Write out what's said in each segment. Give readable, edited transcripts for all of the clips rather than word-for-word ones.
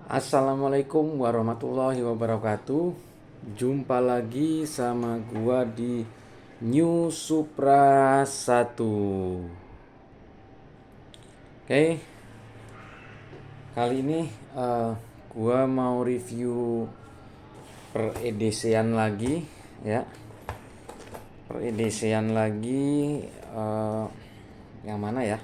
Assalamualaikum warahmatullahi wabarakatuh. Jumpa lagi sama gua di New Supra 1. Oke, kali ini eh, gua mau review peredesian lagi ya. Peredesian lagi eh, yang mana ya?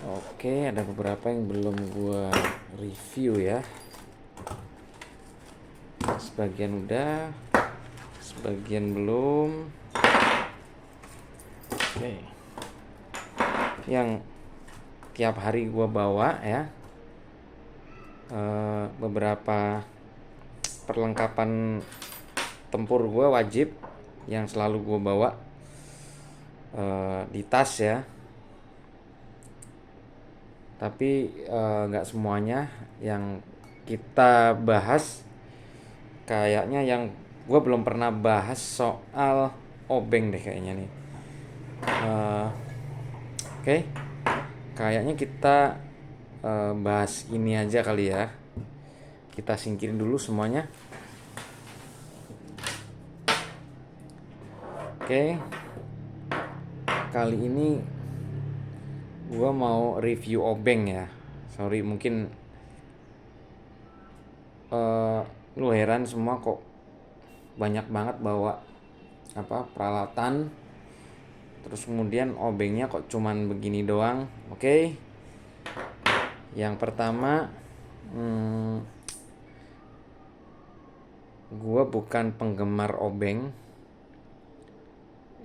Oke, ada beberapa yang belum gua review ya. Sebagian udah, sebagian belum. Oke. Yang tiap hari gua bawa ya, beberapa perlengkapan tempur gua wajib yang selalu gua bawa di tas ya. Tapi nggak semuanya yang kita bahas. Kayaknya yang gua belum pernah bahas soal obeng deh kayaknya nih. Oke, kayaknya kita bahas ini aja kali ya. Kita singkirin dulu semuanya. Oke, kali ini gua mau review obeng ya. Sorry, mungkin lu heran semua kok banyak banget bawa peralatan, terus kemudian obengnya kok cuman begini doang. Oke, yang pertama, gua bukan penggemar obeng.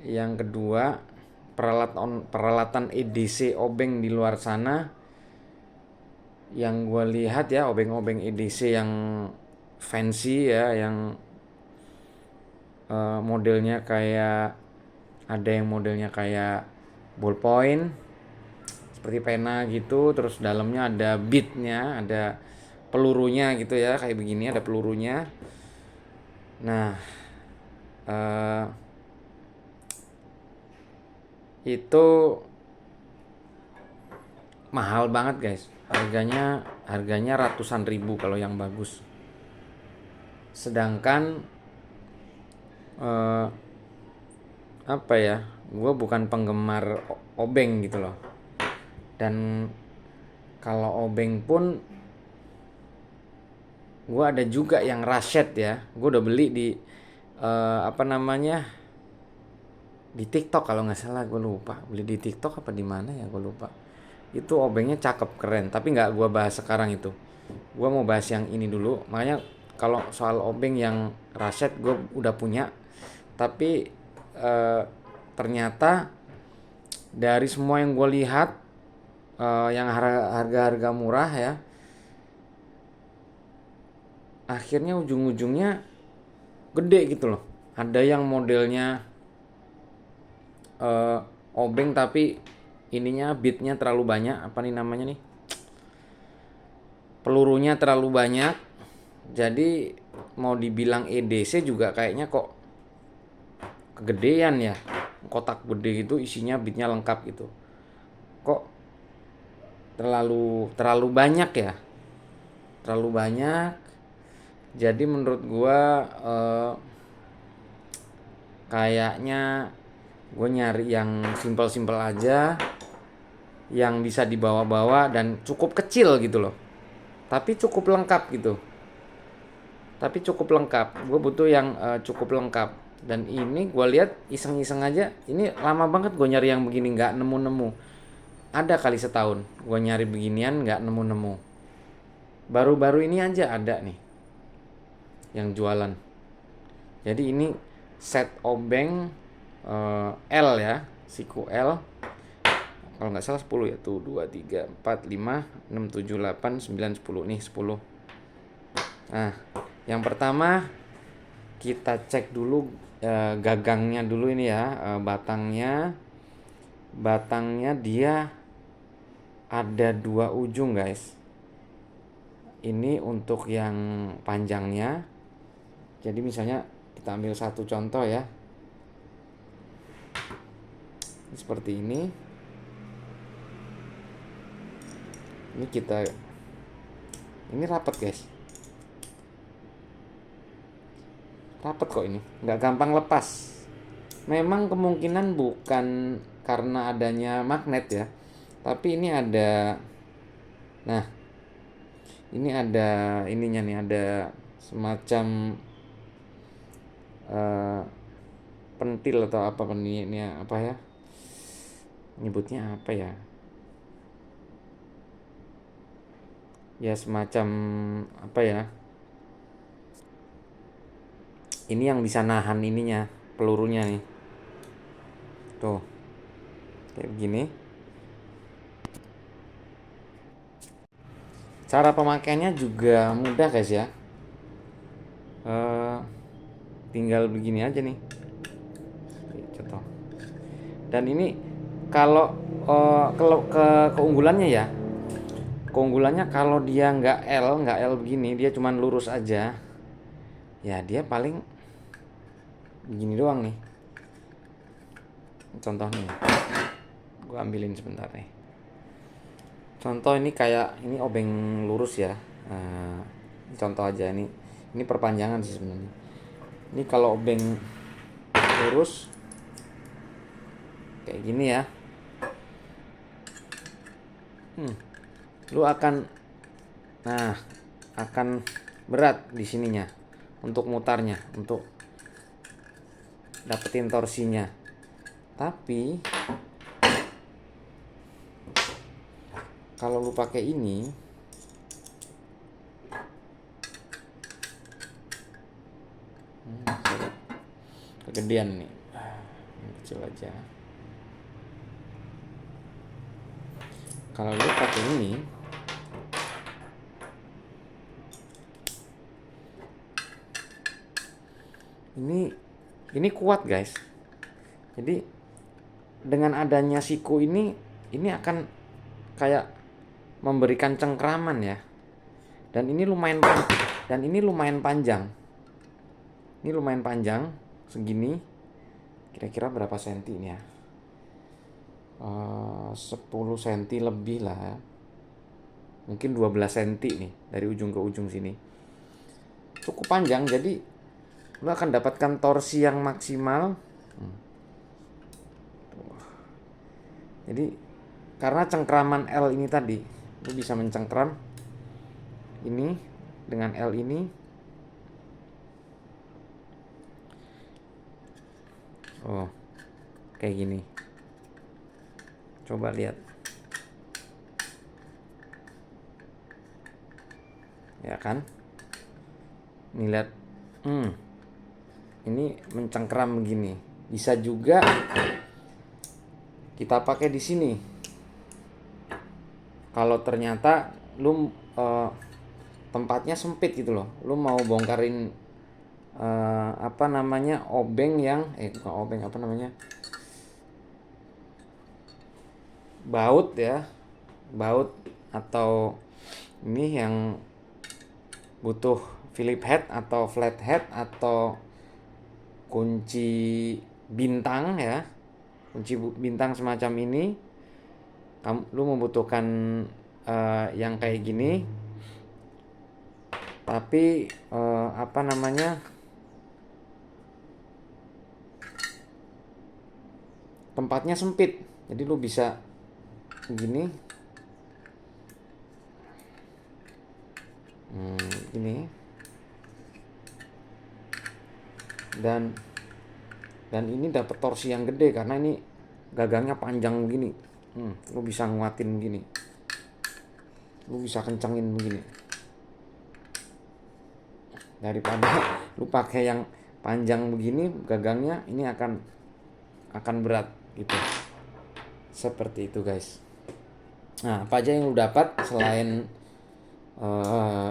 Yang kedua, peralatan EDC obeng di luar sana yang gue lihat ya, obeng-obeng EDC yang fancy ya, yang modelnya kayak, ada yang modelnya kayak ballpoint seperti pena gitu, terus dalamnya ada bitnya, ada pelurunya gitu ya, kayak begini ada pelurunya. Nah, itu mahal banget guys, harganya ratusan ribu kalau yang bagus. Sedangkan apa ya, gue bukan penggemar obeng gitu loh. Dan kalau obeng pun gue ada juga yang raset ya, gue udah beli di di TikTok kalau nggak salah, gue lupa beli di TikTok apa di mana ya, gue lupa. Itu obengnya cakep, keren, tapi nggak gue bahas sekarang itu. Gue mau bahas yang ini dulu. Makanya kalau soal obeng yang raset gue udah punya, tapi ternyata dari semua yang gue lihat, yang harga-harga murah ya, akhirnya ujung-ujungnya gede gitu loh. Ada yang modelnya obeng tapi ininya bitnya terlalu banyak, apa nih namanya nih, pelurunya terlalu banyak. Jadi mau dibilang EDC juga kayaknya kok kegedean ya, kotak gede gitu isinya bitnya lengkap gitu, kok terlalu banyak ya, terlalu banyak. Jadi menurut gua kayaknya gue nyari yang simple-simple aja, yang bisa dibawa-bawa dan cukup kecil gitu loh, tapi cukup lengkap gitu. Tapi cukup lengkap, gue butuh yang cukup lengkap. Dan ini gue lihat iseng-iseng aja, ini lama banget gue nyari yang begini, nggak nemu-nemu. Ada kali setahun gue nyari beginian nggak nemu-nemu. Baru-baru ini aja ada nih yang jualan. Jadi ini set obeng L ya, siku L. Kalau nggak salah 10 ya, tuh 2, 3, 4, 5, 6, 7, 8, 9, 10 nih, 10. Nah, yang pertama kita cek dulu gagangnya dulu ini ya, batangnya. Batangnya dia ada 2 ujung guys. Ini untuk yang panjangnya. Jadi misalnya kita ambil satu contoh ya, seperti ini. Ini kita Ini rapat guys, rapat kok, ini nggak gampang lepas. Memang kemungkinan bukan karena adanya magnet ya, tapi ini ada, nah ini ada ininya nih, ada semacam eh, pentil atau apa ini apa ya, nyebutnya apa ya, ya semacam apa ya, ini yang bisa nahan ininya, pelurunya nih, tuh kayak begini. Cara pemakaiannya juga mudah guys ya. Eh, tinggal begini aja nih, contoh. Dan ini kalau keunggulannya ya, keunggulannya kalau dia nggak L begini, dia cuman lurus aja, ya dia paling begini doang nih. Contoh nih, gue ambilin sebentar nih. Contoh ini kayak ini obeng lurus ya. Nah, contoh aja ini perpanjangan sih sebenarnya. Ini kalau obeng lurus kayak gini ya, lu akan, nah akan berat di sininya untuk mutarnya, untuk dapetin torsinya. Tapi kalau lu pakai ini, kegedean nih, yang kecil aja. Kalau lu pakai ini kuat guys. Jadi dengan adanya siku ini akan kayak memberikan cengkraman ya. Dan ini lumayan panjang. Ini lumayan panjang segini. Kira-kira berapa senti ini ya? 10 senti lebih lah ya. Mungkin 12 senti nih dari ujung ke ujung sini. Cukup panjang, jadi lo akan dapatkan torsi yang maksimal. Jadi karena cengkraman L ini tadi, lo bisa mencengkram ini dengan L ini. Oh, kayak gini. Coba lihat. Ya kan? Nih lihat. Ini mencengkram begini. Bisa juga kita pakai di sini. Kalau ternyata lu tempatnya sempit gitu loh. Lu mau bongkarin apa namanya? Obeng yang bukan obeng, apa namanya? Baut ya. Baut atau ini yang butuh Philip head atau flat head atau kunci bintang ya, kunci bintang semacam ini, lu membutuhkan yang kayak gini, tapi apa namanya, tempatnya sempit, jadi lu bisa gini, ini, dan ini dapat torsi yang gede karena ini gagangnya panjang begini. Lu bisa nguatin gini, lu bisa kencengin begini, daripada lu pakai yang panjang begini gagangnya, ini akan berat gitu. Seperti itu guys. Nah, apa aja yang lu dapat selain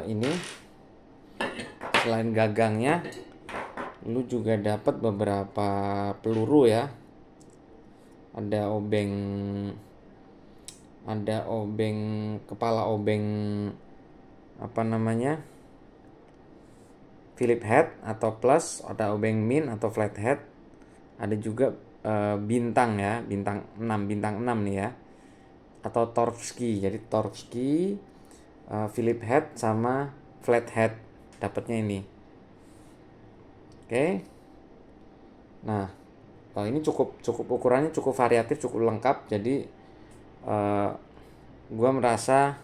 ini, selain gagangnya, lu juga dapat beberapa peluru ya. Ada obeng kepala obeng, apa namanya, Philip head atau plus, ada obeng min atau flat head. Ada juga bintang ya, bintang 6 nih ya, atau Torski. Jadi Torski Phillip head sama flat head, dapatnya ini. Oke. Nah, ini cukup ukurannya cukup variatif, cukup lengkap. Jadi gua merasa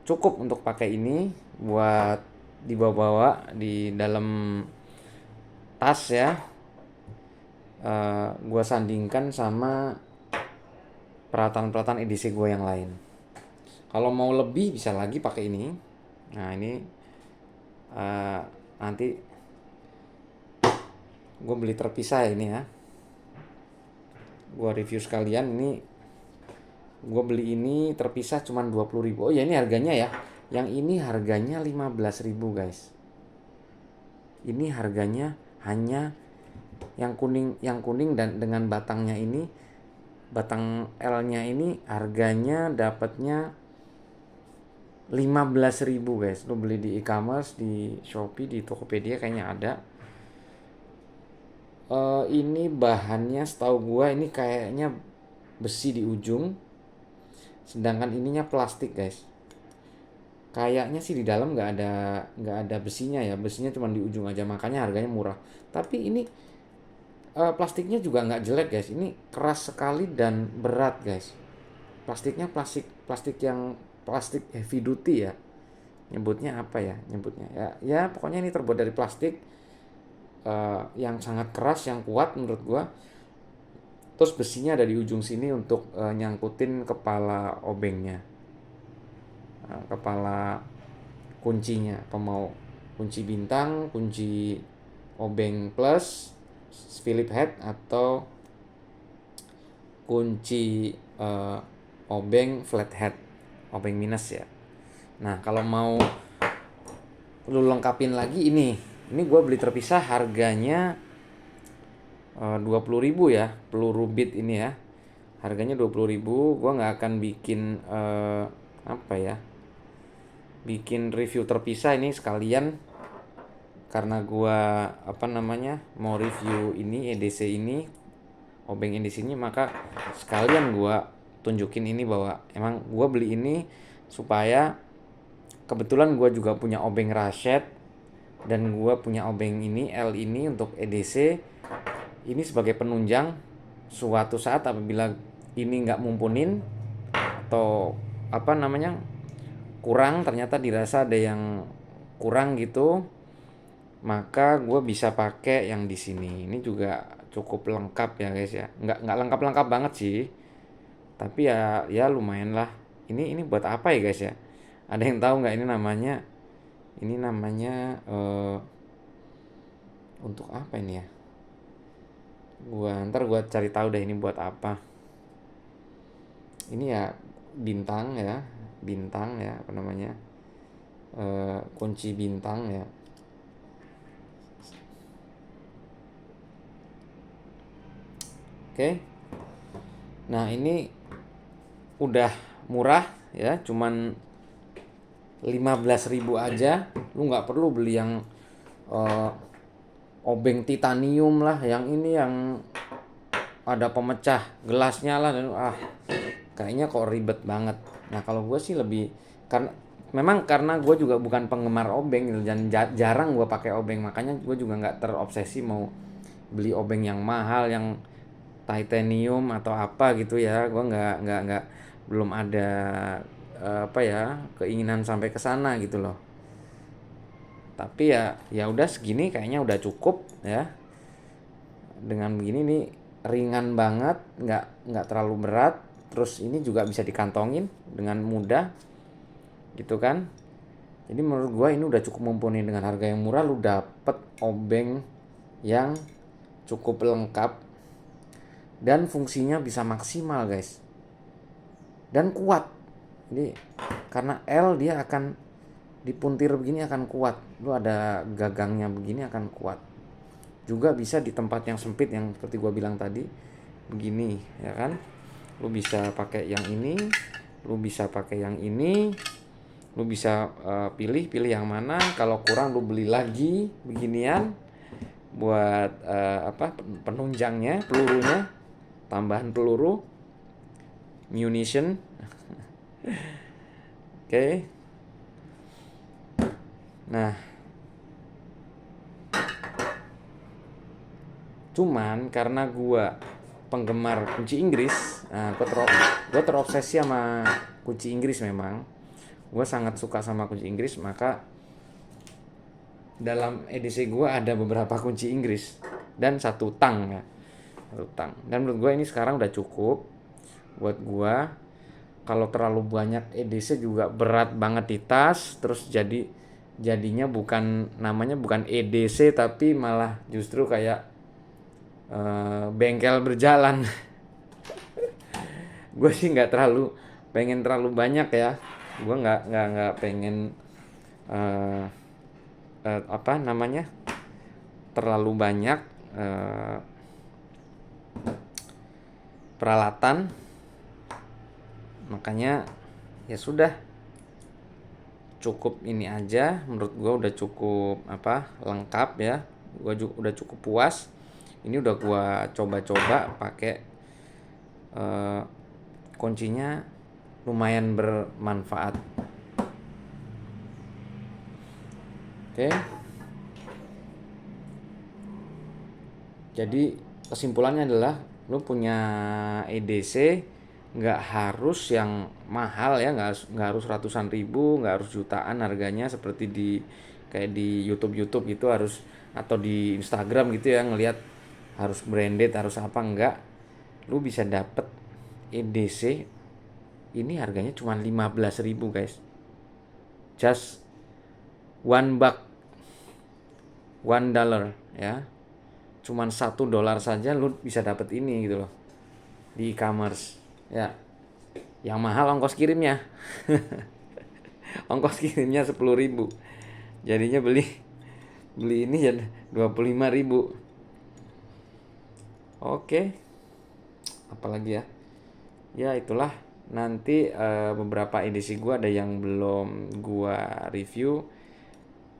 cukup untuk pakai ini buat dibawa-bawa di dalam tas ya. Gua sandingkan sama peralatan-peralatan edisi gua yang lain. Kalau mau lebih bisa lagi pakai ini. Nah, ini nanti gue beli terpisah ya ini ya. Gue review sekalian ini. Gue beli ini terpisah cuman 20.000. Oh ya, ini harganya ya. Yang ini harganya 15.000 guys. Ini harganya hanya yang kuning dan dengan batangnya ini, batang L-nya ini harganya dapatnya 15.000 guys. Lo beli di e-commerce, di Shopee, di Tokopedia kayaknya ada. Ini bahannya setahu gua ini kayaknya besi di ujung, sedangkan ininya plastik guys. Kayaknya sih di dalam nggak ada besinya ya, besinya cuma di ujung aja, makanya harganya murah. Tapi ini plastiknya juga nggak jelek guys, ini keras sekali dan berat guys. Plastiknya plastik yang plastik heavy duty ya, nyebutnya apa ya nyebutnya ya pokoknya ini terbuat dari plastik yang sangat keras, yang kuat menurut gua. Terus besinya ada di ujung sini untuk nyangkutin kepala obengnya, kepala kuncinya. Apa mau kunci bintang, kunci obeng plus, Phillip head, atau kunci obeng flat head, obeng minus ya. Nah, kalau mau lu lengkapin lagi ini gue beli terpisah, harganya 20.000 ya, peluru bit ini ya. Harganya 20.000. Gue nggak akan bikin apa ya, bikin review terpisah ini sekalian, karena gue mau review ini EDC ini, obeng EDC ini, maka sekalian gue tunjukin ini bahwa emang gue beli ini supaya kebetulan gue juga punya obeng Rashet dan gue punya obeng ini L ini untuk EDC. Ini sebagai penunjang suatu saat apabila ini nggak mumpunin atau kurang, ternyata dirasa ada yang kurang gitu, maka gue bisa pakai yang di sini. Ini juga cukup lengkap ya guys ya, nggak lengkap banget sih, tapi ya lumayan lah. Ini buat apa ya guys ya? Ada yang tahu nggak ini namanya untuk apa ini ya? Ntar gua cari tahu deh ini buat apa. Ini ya bintang ya apa namanya, kunci bintang ya. Oke. Nah, ini udah murah ya, cuman 15.000 aja. Lu nggak perlu beli yang obeng titanium lah, yang ini yang ada pemecah gelasnya lah, dan kayaknya kok ribet banget. Nah, kalau gue sih lebih, karena gue juga bukan penggemar obeng dan jarang gue pakai obeng, makanya gue juga nggak terobsesi mau beli obeng yang mahal, yang titanium atau apa gitu ya. Gue nggak belum ada keinginan sampai ke sana gitu loh. Tapi ya udah segini kayaknya udah cukup ya. Dengan begini nih ringan banget, nggak terlalu berat. Terus ini juga bisa dikantongin dengan mudah gitu kan. Jadi menurut gue ini udah cukup mumpuni. Dengan harga yang murah lu dapet obeng yang cukup lengkap dan fungsinya bisa maksimal guys, dan kuat. Jadi karena L dia akan dipuntir begini akan kuat, lu ada gagangnya begini akan kuat. Juga bisa di tempat yang sempit yang seperti gua bilang tadi begini ya kan. Lu bisa pakai yang ini, lu bisa pakai yang ini, lu bisa pilih yang mana. Kalau kurang lu beli lagi beginian buat penunjangnya, pelurunya, tambahan peluru, munition. Oke. Nah, cuman karena gua penggemar kunci Inggris, nah, gua terobsesi sama kunci Inggris memang. Gua sangat suka sama kunci Inggris, maka dalam edisi gua ada beberapa kunci Inggris dan satu tang ya. Satu tang. Dan menurut gua ini sekarang udah cukup buat gua. Kalau terlalu banyak edisi juga berat banget di tas, terus jadinya namanya bukan EDC tapi malah justru kayak bengkel berjalan. Gue sih nggak pengen terlalu banyak ya. Gue nggak pengen uh, apa namanya terlalu banyak uh, peralatan. Makanya ya sudah, cukup ini aja. Menurut gue udah cukup lengkap ya. Gue udah cukup puas. Ini udah gue coba-coba pakai kuncinya, lumayan bermanfaat. Oke. Jadi kesimpulannya adalah lu punya EDC nggak harus yang mahal ya, nggak harus ratusan ribu, nggak harus jutaan harganya seperti kayak di YouTube gitu harus, atau di Instagram gitu ya ngelihat harus branded harus apa. Enggak, lu bisa dapet EDC ini harganya cuma 15.000 guys, just $1 ya, cuman $1 saja lu bisa dapet ini gitu loh di e-commerce ya. Yang mahal ongkos kirimnya. Ongkos kirimnya 10.000, jadinya beli ini ya 25.000. Oke, apalagi ya, ya itulah. Nanti beberapa edisi gua ada yang belum gua review,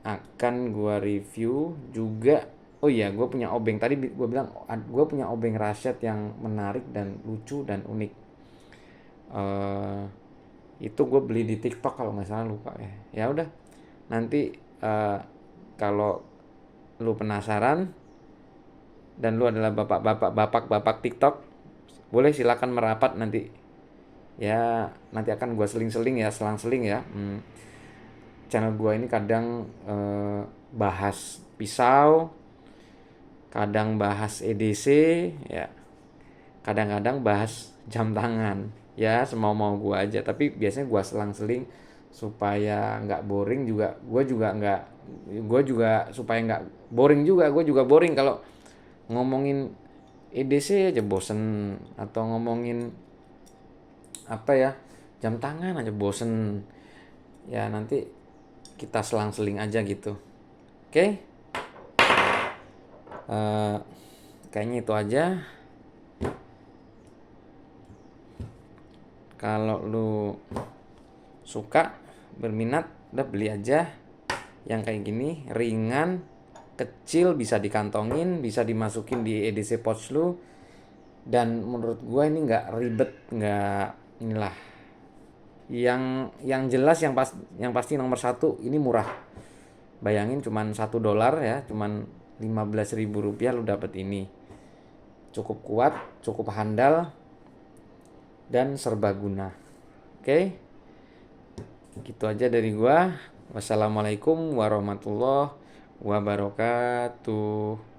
akan gua review juga. Oh iya, gue punya obeng. Tadi gue bilang gue punya obeng raset yang menarik dan lucu dan unik. Itu gue beli di TikTok kalau nggak salah, lupa ya. Ya udah, nanti kalau lu penasaran dan lu adalah bapak TikTok, boleh silakan merapat nanti. Ya nanti akan gue seling-seling ya, selang-seling ya. Channel gue ini kadang bahas pisau, kadang bahas EDC ya, kadang-kadang bahas jam tangan ya, semau-mau gue aja. Tapi biasanya gue selang-seling supaya nggak boring juga. Gue juga supaya nggak boring juga. Gue juga boring kalau ngomongin EDC aja bosen, atau ngomongin jam tangan aja bosen ya. Nanti kita selang-seling aja gitu. Oke. Kayaknya itu aja. Kalau lu suka, berminat, udah beli aja yang kayak gini, ringan, kecil, bisa dikantongin, bisa dimasukin di EDC pouch lu. Dan menurut gue ini nggak ribet, nggak inilah. Yang jelas, yang pasti nomor satu, ini murah. Bayangin cuman $1 ya, cuman 15.000 rupiah lu dapet ini. Cukup kuat, cukup handal, dan serbaguna. Oke, gitu aja dari gua. Wassalamualaikum warahmatullahi wabarakatuh.